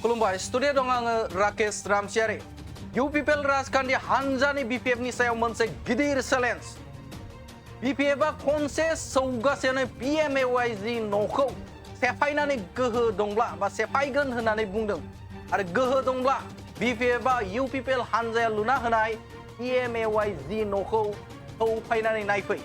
खुलुमबाय स्टुडियो दं आङो राकेश रामसियारि UPPL राजखान्थि हानजानि BPF नि सायाव मोनसे गिदिर चेलेन्ज BPF आ खनसे सौगासेनो PMAY न'खौ सेफायनानै गोहो दंब्ला बा सेफायगोन होननानै बुंदों आरो गोहो दंब्ला BPF आ UPPL हानजाया लुना होनाय PMAY न'खौ सौफायनानै नायफै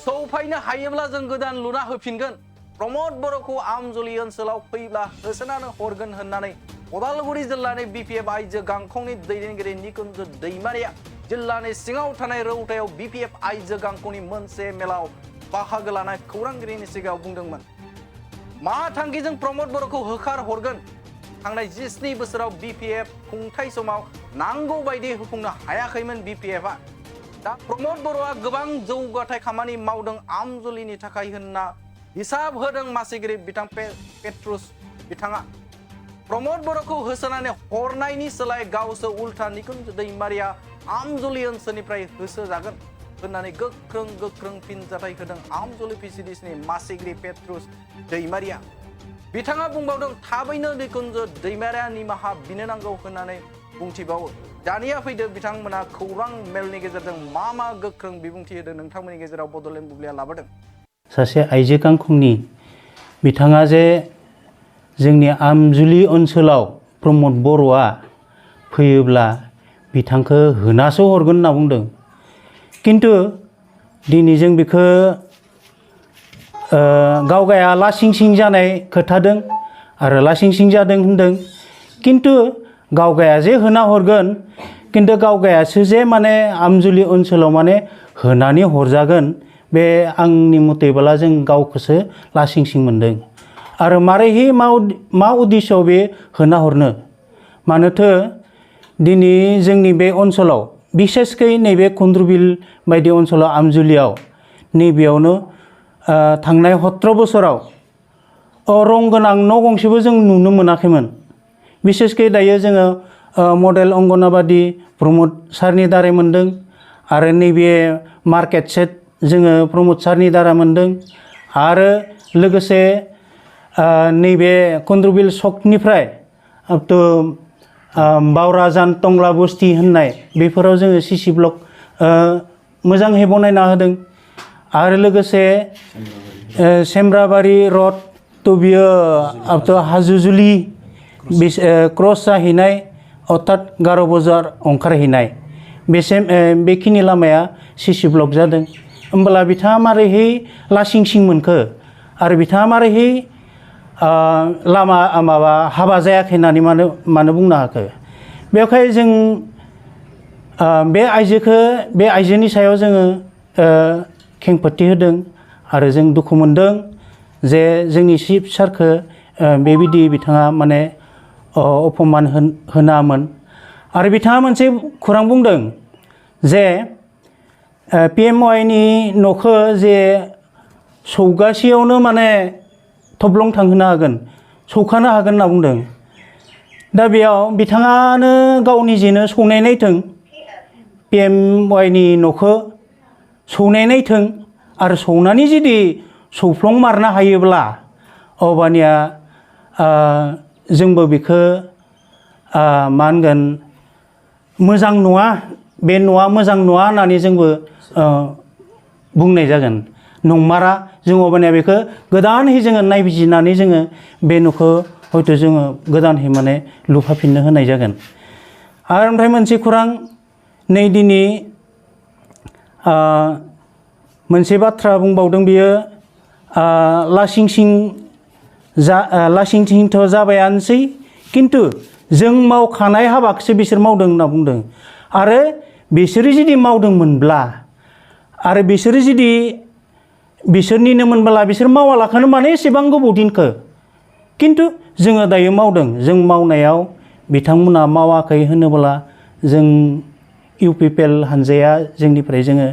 सौफायनो हायोब्ला जों गोदान लुना होफिनगोन प्रमोद बर'खौ आमजुलि ओनसोलाव फैब्ला होसोनानै हरगोन होननानै उदालगुरि जिल्लानि BPF आइजो गांखंनि दैदेनगिरि निकुन्ज दैमारिया जिल्लानि सिङाव थानाय रौतायाव BPF आइजो गांखंनि मोनसे मेलाव बाहागो लानाय खौरांगिरिनि सिगाङाव बुंदोंमोन मा थांखिजों प्रमोद बर'खौ होखार हरगोन थांनाय 17 बोसोराव BPF खुंथाय समाव नांगौ बायदि होफुंनो हायाखैमोन BPF आ दा प्रमोद बर'आ गोबां जौगाथाय खामानि मावदों आमजुलिनि थाखाय होनना हिसाब होदों मासिगिरि बिथां पेट्रुस बिथाङा प्रमोद बर'खौ होसोनानै हरनायनि सोलाय गावसो उल्था निकुन्ज दैमारिया आमजुलि ओनसोलनिफ्राय होसोजागोन होननानै गोख्रों फिनजाथाय होदों आमजुलि PCDनि मासिगिरि पेट्रुस दैमारिया बिथाङा बुंबावदों थाबैनो निकुन्ज दैमारिया निमाहा बिनो नांगौ होननानै बुंथिबावो दानिया फैदो बिथांमोना खौरां मेलनि गेजेरजों मा गोख्रों बिबुंथि होदों नोंथांमोननि गेजेराव बडलेण्ड बुब्लिया लाबोदों सासे आइजो गांखंनि बिथाङा जे जोंनि आमजुलि ओनसोलाव प्रमोद बर'आ फैयोब्ला बिथांखौ होनासो हरगोन होनना बुंदों किन्तु दिनै जों बेखौ गावगाया लासिंसिं जानाय खोथादों आरो लासिंसिं जादों होनदों किन्तु गावगाया जे होना हरगोन किन्तु गावगायासो जे माने आमजुलि ओनसोलाव माने होनानै हरजागोन बे आंनि मथेबोला जों गावखौसो लासिंसिं मोनदों आरो मारैहै मा उद्देश्यआव बे होना हरनो मानोथो दिनै जोंनि बे ओनसोलाव बिसेसकै नैबे कुन्द्रुबिल बायदि ओनसोलाव आमजुलियाव नैबेयावनो थांनाय 17 बोसोराव रं गोनां न' गंसेबो जों नुनो मोनाखैमोन बिसेसकै दायो जोङो मडेल अंगनाबादि प्रमोद सारनि दारै मोनदों आरो नैबे मार्केट सेट जोङो प्रमोद सारनि दारा मोनदों आरो लोगोसे नैबे कुन्द्रुबिल सकनिफ्राय तो बावराजान टंला बस्ति होननाय बेफोराव जोङो CC ब्लक मोजाङै बनायना होदों आरो लोगोसे सेमब्राबारि रड तो बियो तो हाजुजुलि क्रस जाहैनाय अर्थात गार' बजार ओंखारहैनाय बेखिनि लामाया CC ब्लक जादों होमब्ला बिथाङा मारैहै लासिंसिं मोनखो आरो बिथाङा मारैहै लामा माबा हाबा जायाखै होननानै मानो बुंनो हाखो बेवहाय जों बे आइजोनि सायाव जोङो खेंफोरथि होदों आरो जों दुखु मोनदों जे जोंनि चिफ सारखौ बेबायदि बिथाङा माने अपमान होनामोन आरो बिथाङा मोनसे खौरां बुंदों जे PMY नि न'खौ जे सौगासेयावनो माने थब्लं थांहोनो हागोन सौखानो हागोन होनना बुंदों दा बेयाव बिथाङानो गावनि जेनो सौनाय नायथों PMY नि न'खौ सौनाय नायथों आरो सौनानै जुदि सौफ्लं मारनो हायोब्ला अबानिया जोंबो बेखौ मा होनगोन मोजां नङा बे न'आ मोजां नङा होननानै जोंबो बुंनाय जागोन नंमारा जों अबानिया बेखौ गोदानहै जोङो नायबिजिरनानै जोङो बे न'खौ हयथ' जोङो गोदानहै माने लुफाफिननो होनाय जागोन आरो ओमफ्राय मोनसे खौरां नै दिनै मोनसे बाथ्रा बुंबावदों बियो लासिंसिंथ' जाबायानोसै किन्तु जों मावखानाय हाबाखौसो बिसोर मावदों होनना बुंदों आरो बिसोरो जुदि मावदोंमोनब्ला आरो बिसोरो जुदि बिसोरनिनो मोनब्ला बिसोर मावालाखानो माने एसेबां गोबाव दिनखो किन्तु जोङो दायो मावदों जों मावनायाव बिथांमोना मावाखै होनोब्ला जों UPPL हानजाया जोंनिफ्राय जोङो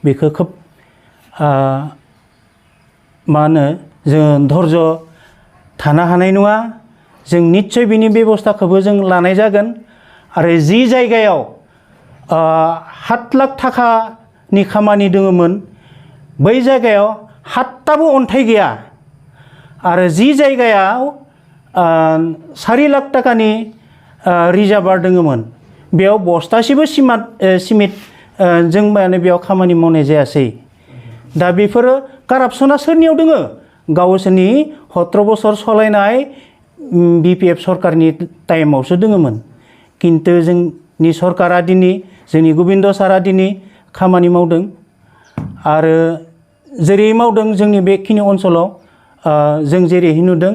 बेखौ खोब मा होनो जोङो धर्ज थानो हानाय नङा जों निस्सय बिनि बेबस्थाखौबो जों लानाय जागोन आरो जि जायगायाव 7 लाख थाखानि खामानि दङमोन बै जायगायाव 7ताबो अन्थाइ गैया आरो जि जायगायाव 4 लाख टाकानि रिजार्भार दङमोन बेयाव बस्थासेबो सिमेन्ट जों माने बेयाव खामानि मावनाय जायासै दा बेफोरो कारापसना सोरनियाव दोङो गावसोरनि 17 बोसोर सलायनाय BPF सरकारनि टाइमावसो दोङोमोन किन्तु जोंनि सरकारा दिनै जोंनि गोबिन्द सारा दिनै खामानि मावदों आरो जेरै मावदों जोंनि बेखिनि ओनसोलाव जों जेरैहाय नुदों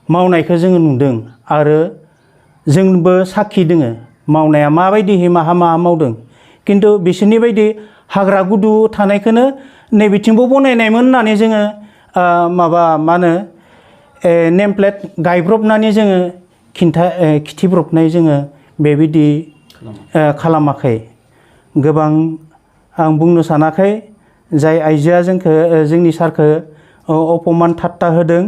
मावनायखौ जोङो नुदों आरो जोंबो साखि दोङो मावनाया माबायदिहै माहा मावदों किन्तु बिसोरनि बायदि हाग्रा गुदु थानायखौनो नैबिथिंबो बनायनायमोन होननानै जोङो माबा मा होनो नेम प्लेट गायब्रबनानै जोङो खिथिब्रबनाय जोङो बेबायदि खालामाखै गोबां आं बुंनो सानाखै जाय आइजोआ जोंनि सारखौ अपमान ठाट्टा होदों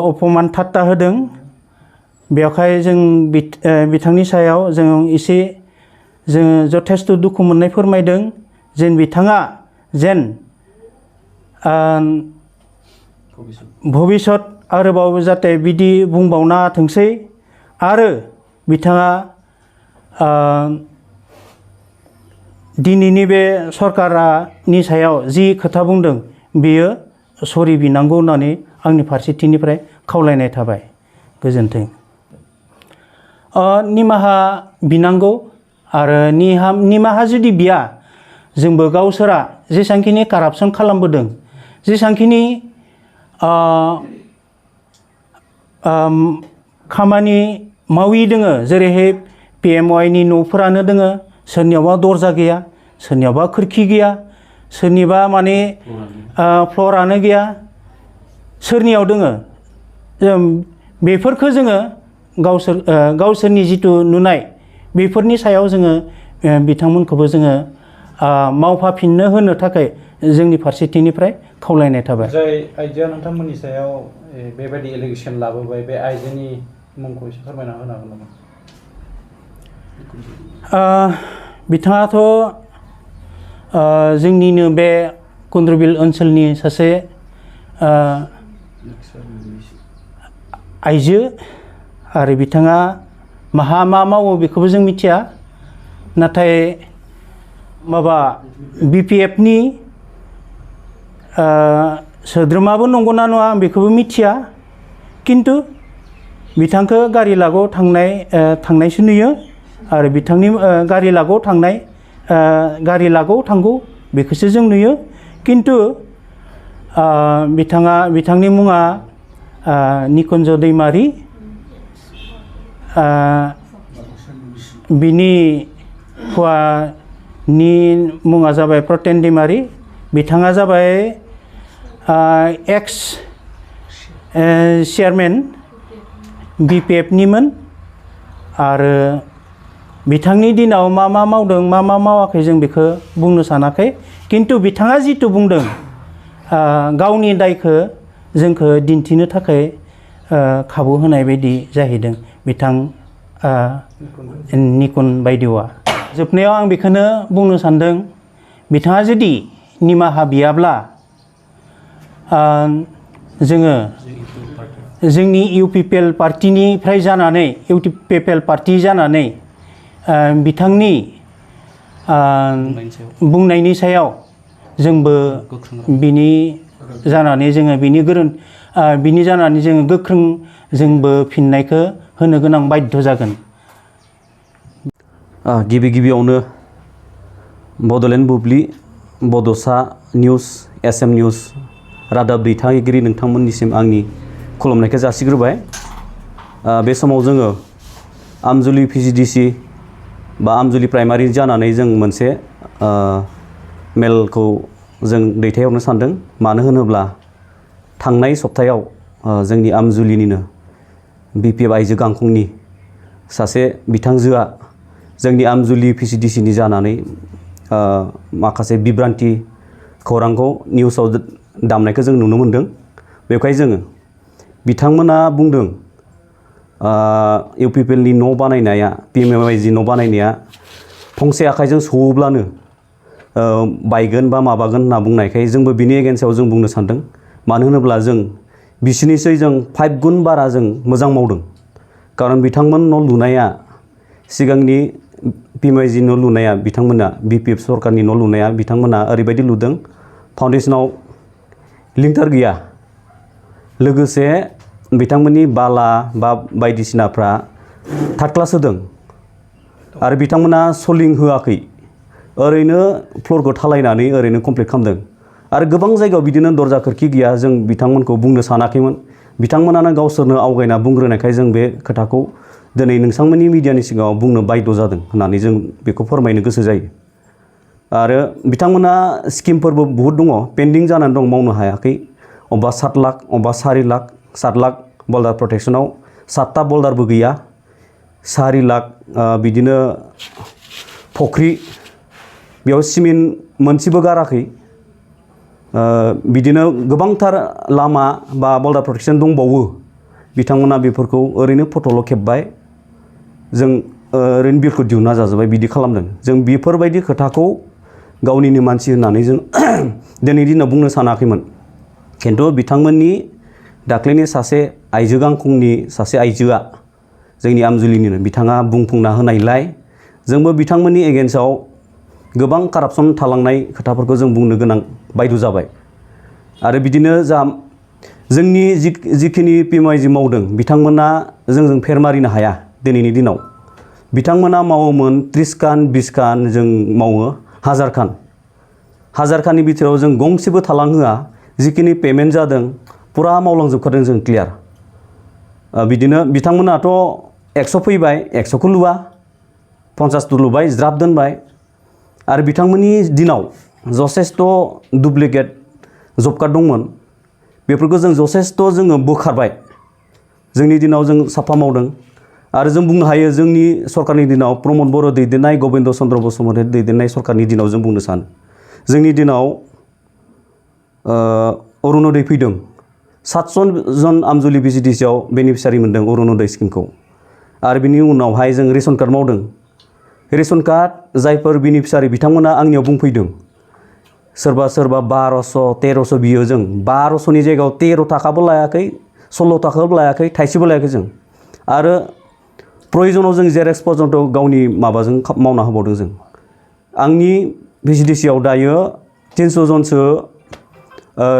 अपमान ठाट्टा होदों बेवहाय जों बिथांनि सायाव जों एसे जोङो जथेस्थ दुखु मोननाय फोरमायदों जेन बिथाङा जेन भबिष्यत आरोबाव जाहाथे बिदि बुंबावना थोंसै आरो बिथाङा दिनैनि बे सरकारनि सायाव जि खोथा बुंदों बेयो सरि बिनांगौ होननानै आंनि फारसेथिंनिफ्राय खावलायनाय थाबाय गोजोन्थों निमाहा बिनांगौ आरो निमाहा जुदि बिया जोंबो गावसोरा जेसांखिनि कारापसन खालामबोदों जेसांखिनि खामानि मावि दोङो जेरैहाय PMY नि न'फोरानो दोङो सोरनियावबा दरजा गैया सोरनियावबा खोरखि गैया सोरनिबा माने फ्ल'रानो गैया सोरनियाव दोङो बेफोरखौ जोङो गावसोरनि जिथु नुनाय बेफोरनि सायाव जोङो बिथांमोनखौबो जोङो मावफाफिननो होनो थाखाय जोंनि फारसेथिंनिफ्राय खावलायनाय थाबाय जाय आइजोआ नोंथांमोननि सायाव बेबायदि एलिगेसन लाबोबाय बे आइजोनि मुंखौ एसे फोरमायना होनो हागोन नामा बिथाङाथ' जोंनिनो बे कुन्द्रबिल ओनसोलनि सासे आइजो आरो बिथाङा मा मावो बेखौबो जों मिथिया नाथाय माबा BPF नि सोद्रोमाबो नंगौना नङा आं बेखौबो मिथिया किन्तु बिथांखौ गारि लागोआव थांनायसो नुयो आरो बिथांनि गारि लागोआव थांगौ बेखौसो जों नुयो किन्तु बिथांनि मुङा निकुन्ज दैमारि बिनि हौवानि मुङा जाबाय प्रतेन दैमारि बिथाङा जाबाय एक्स चेयारमेन BPF निमोन आरो बिथांनि दिनाव मा मावदों मा मावाखै जों बेखौ बुंनो सानाखै किन्तु बिथाङा जितु बुंदों गावनि दायखौ जोंखौ दिन्थिनो थाखाय खाबु होनाय बायदि जाहैदों बिथां निकुन बायदिवा जोबनायाव आं बेखौनो बुंनो सानदों बिथाङा जुदि निमाहा बियाब्ला जोङो जोंनि UPPL पार्टिनिफ्राय जानानै UPPL पार्टि जानानै बिथांनि बुंनायनि सायाव जोंबो बिनि जानानै जोङो बिनि जानानै जोङो गोख्रों जोंबो फिननायखौ होनो गोनां बाध्य जागोन गिबियावनो बड'लेण्ड बुब्लि बड'सा निउस SM निउस रादाब दैथायगिरि नोंथांमोननिसिम आंनि खुलुमनायखौ जासिग्रोबाय बे समाव जोङो आमजुलि PGDC बा आमजुलि प्राइमारि जानानै जों मोनसे मेलखौ जों दैथायहरनो सानदों मानो होनोब्ला थांनाय सप्तायाव जोंनि आमजुलिनिनो BPF आइजो गांखंनि सासे बिथांजोआ जोंनि आमजुलि PGDC नि जानानै माखासे बिब्रान्थि खौरांखौ निउसाव दामनायखौ जों नुनो मोनदों बेवहाय जोङो बिथांमोना बुंदों UPPL नि न' बानायनाया PMYG न' बानायनाया फंसे आखाइजों सौवोब्लानो बायगोन बा माबागोन होनना बुंनायखाय जोंबो बिनि एगेन्स्टआव जों बुंनो सानदों मानो होनोब्ला जों बिसोरनिसै जों 5 गुन बारा जों मोजां मावदों कारन बिथांमोन न' लुनाया सिगांनि PMIG न' लुनाया बिथांमोना BPF सरकारनि न' लुनाया बिथांमोना ओरैबायदि लुदों फाउन्डेसनाव लिंटार गैया लोगोसे बिथांमोननि बाला बा बायदिसिनाफ्रा थार्ड क्लास होदों आरो बिथांमोना सलिं होआखै ओरैनो फ्लरखौ थालायनानै ओरैनो कमप्लिट खालामदों आरो गोबां जायगायाव बिदिनो दरजा खोरखि गैया जों बिथांमोनखौ बुंनो सानाखैमोन बिथांमोनानो गावसोरनो आवगायना बुंग्रोनायखाय जों बे खोथाखौ दिनै नोंथांमोननि मिडियानि सिगाङाव बुंनो बाध्य जादों होननानै जों बेखौ फोरमायनो गोसो जायो आरो बिथांमोना स्किमफोरबो बहुत दङ पेन्डिं जानानै दं मावनो हायाखै अबा 7 लाख अबा 4 लाख 7 लाख बोल्डार प्रटेक्शनाव 7टा बोल्डारबो गैया 4 लाख बिदिनो फख्रि बेयाव सिमेन्ट मोनसेबो गाराखै बिदिनो गोबांथार लामा बा बोल्डार प्रटेक्शन दंबावो बिथांमोना बेफोरखौ ओरैनो फट'ल' खेबबाय जों ओरैनो बिलखौ दिहुनना जाजोब्बाय बिदि खालामदों जों बेफोरबायदि खोथाखौ गावनिनो मानसि होननानै जों दिनैनि दिनाव बुंनो सानाखैमोन खिन्थु बिथांमोननि दाख्लैनि सासे आइजो गांखंनि सासे आइजोआ जोंनि आमजुलिनिनो बिथाङा बुंफुंना होनायलाय जोंबो बिथांमोननि एगेन्स्टआव गोबां कारापसन थालांनाय खोथाफोरखौ जों बुंनो गोनां बायद' जाबाय आरो बिदिनो जा जोंनि जिखिनि PMIG मावदों बिथांमोना जोंजों फेर मारिनो हाया दिनैनि दिनाव बिथांमोना मावोमोन 30 खान 20 खान जों मावो 1000 खाननि बिथोराव जों गंसेबो थालांहोआ जिखिनि पेमेन्ट जादों पुरा मावलांजोबखादों जों क्लियार बिदिनो बिथांमोनाथ' 100 फैबाय 100खौ लुआ 50 लुबाय ज्राब दोनबाय आरो बिथांमोननि दिनाव जथेस्थ' डुप्लिकेट जब कार्ड दंमोन बेफोरखौ जों जथेस्थ' जोङो बोखारबाय जोंनि दिनाव जों साफा मावदों आरो जों बुंनो हायो जोंनि सरकारनि दिनाव प्रमद बर' दैदेननाय गबिन्द चन्द्र बसुमतारी दैदेननाय सरकारनि दिनाव जों बुंनो सानो जोंनि दिनाव अरुण'दय फैदों 700 जन आमजुलि VCDCआव बेनिफिसारि मोन्दों अरुण'दय स्किमखौ आरो बिनि उनावहाय जों रेशन कार्ड मावदों रेशन कार्ड जायफोर बेनिफिसारि बिथांमोना आंनियाव बुंफैदों सोरबा 1200 1300 बियो जों 1200नि जायगायाव 13 थाखाबो लायाखै 16 थाखाबो लायाखै थाइसेबो लायाखै जों आरो प्रयजनाव जों जेरेक्स पर्यन्त गावनि माबाजों मावना होबावदों जों आंनि VCDCआव दायो 300 जनसो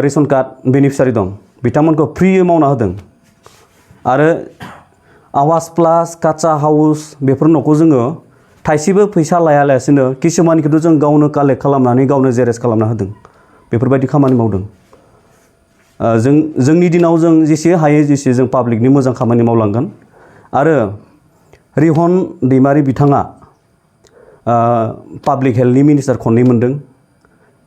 रेशन कार्ड बेनिफिसारि दं बिथांमोनखौ फ्रियै मावना होदों आरो आवास प्लास काचा हाउस बेफोर न'खौ जोङो थाइसेबो फैसा लायालासिनो किसुमानखौथ' जों गावनो कालेक्ट खालामनानै गावनो जेरेक्स खालामना होदों बेफोरबायदि खामानि मावदों जोंनि दिनाव जों जेसे हायो जेसे जों पाब्लिकनि मोजां खामानि मावलांगोन आरो रिहन दैमारि बिथाङा पाब्लिक हेल्थनि मिनिस्टार खननै मोनदों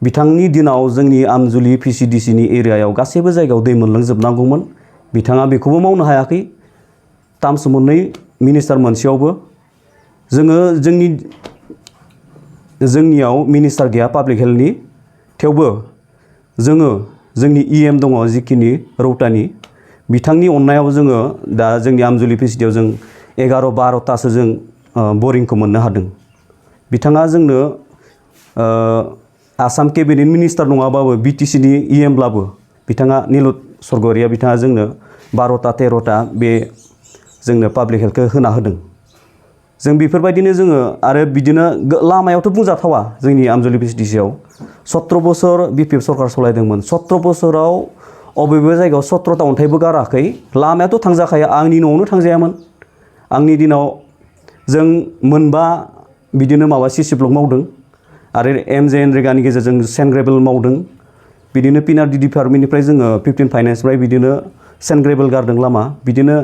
बिथांनि दिनाव जोंनि आमजुलि VCDCनि एरियायाव गासैबो जायगायाव दै मोनलांजोबनांगौमोन बिथाङा बेखौबो मावनो हायाखै टार्म्स मोननै मिनिस्टार मोनसेयावबो जोङो जोंनियाव मिनिस्टार गैया पाब्लिक हेल्थनि थेवबो जोङो जोंनि EM दङ जिखिनि रौतानि बिथांनि अननायाव जोङो दा जोंनि आमजुलि VCDआव जों 11-12तासो जों बरिंखौ मोननो हादों बिथाङा जोंनो आसाम केबिनेट मिनिस्टार नङाबाबो BTCनि EMब्लाबो बिथाङा निलुत सरगयारिया बिथाङा जोंनो 12ता-13ता बे जोंनो पाब्लिक हेल्थखौ होना होदों जों बेफोरबायदिनो जोङो आरो बिदिनो लामायावथ' बुंजाथावा जोंनि आमजुलि VCDCआव 17 बोसोर BPF सरकार सालायदोंमोन 17 बोसोराव अबेबा जायगायाव 17ता अन्थाइबो गाराखै लामायाथ' थांजाखाया आंनि न'आवनो थांजायामोन आंनि दिनाव जों मोनबा बिदिनो माबा CC ब्लक मावदों आरो MJNरेगानि गेजेरजों सेन्ड ग्रेभेल मावदों बिदिनो PNRD डिपार्टमेन्टनिफ्राय जोङो 15 फाइनेन्सनिफ्राय बिदिनो सेन्ड ग्रेभेल गारदों लामा बिदिनो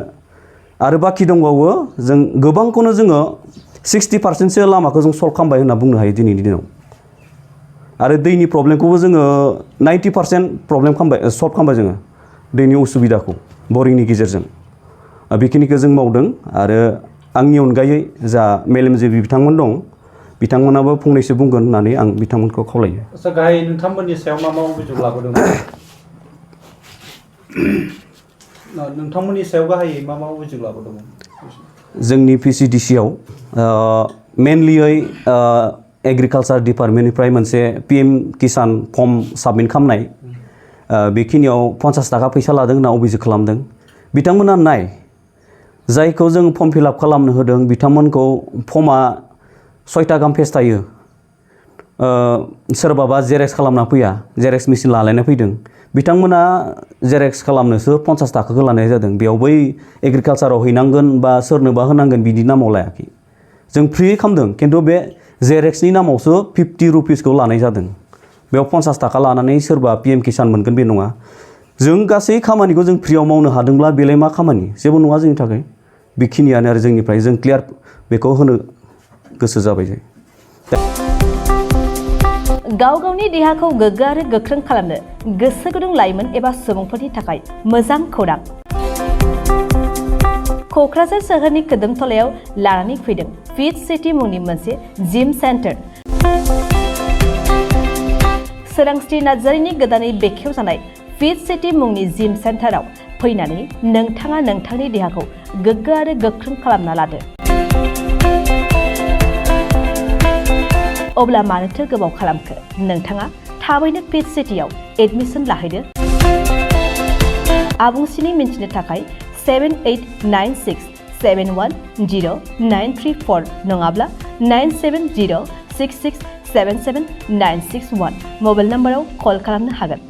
आरो बाखि दंबावो जों गोबांखौनो जोङो 60% लामाखौ जों सल्भ खालामबाय होनना बुंनो हायो दिनैनि दिनाव आरो दैनि प्रब्लेमखौबो जोङो 90% प्रब्लेम सल्भ खालामबाय जोङो दैनि उसुबिदाखौ बरिंनि गेजेरजों बेखिनिखौ जों मावदों आरो आंनि अनगायै जा मेलेमजिबि बिथांमोन दं बिथांमोनाबो फंनैसो बुंगोन होननानै आं बिथांमोनखौ खावलायो आच्चा गाहाय नोंथांमोननि सायाव मा अभियोग लाबोदों नोंथांमोननि सायाव गाहायै मा अभियोग लाबोदोंमोन जोंनि VCDCआव मेनलियै एग्रिकालचार डिपार्टमेन्टनिफ्राय मोनसे PM किसान फर्म साबमिट खालामनाय बेखिनियाव 50 थाखा फैसा लादों होनना अभियोग खालामदों बिथांमोना नाय जायखौ जों फर्म फिलआप खालामनो होदों बिथांमोनखौ फर्मा 6टा गाहाम पेज थायो सोरबाबा जेरेक्स खालामना फैया जेरेक्स मेसिन लालायना फैदों बिथांमोना जेरेक्स खालामनोसो 50 थाखाखौ लानाय जादों बेयाव बै एग्रिकालचाराव हैनांगोन बा सोरनोबा होनांगोन बिदि नामाव लायाखै जों फ्रि खालामदों खिन्थु बे जेरेक्सनि नामावसो 50 रुपिसखौ लानाय जादों बेयाव 50 थाखा लानानै सोरबा PM किसान मोनगोन बे नङा जों गासै खामानिखौ जों फ्रियाव मावनो हादोंब्ला बेलाय मा खामानि जेबो नङा जोंनि थाखाय बेखिनियानो आरो जोंनिफ्राय जों क्लियार बेखौ होनो गोसो जाबाय जों गाव गावनि देहाखौ गोग्गो आरो गोख्रों खालामनो गोसो गुदुं लाइमोन एबा सुबुंफोरनि थाखाय मोजां खौरां क'क्राझार सोहोरनि खोदोमथलायाव लानानै फैदों फिट सिटी मुंनि मोनसे जिम सेन्टार सोरांस्रि नार्जारिनि गोदानै बेखेवजानाय फिट सिटी मुंनि जिम सेन्टाराव फैनानै नोंथाङा नोंथांनि देहाखौ गोग्गो आरो गोख्रों खालामना लादो अब्ला मानोथो गोबाव खालामखो नोंथाङा थाबैनो फिट सिटीआव एडमिसन लाहैदो आबुंसिनै मिन्थिनो थाखाय 7896710934 नङाब्ला 9706677961 मबाइल नाम्बाराव कल खालामनो हागोन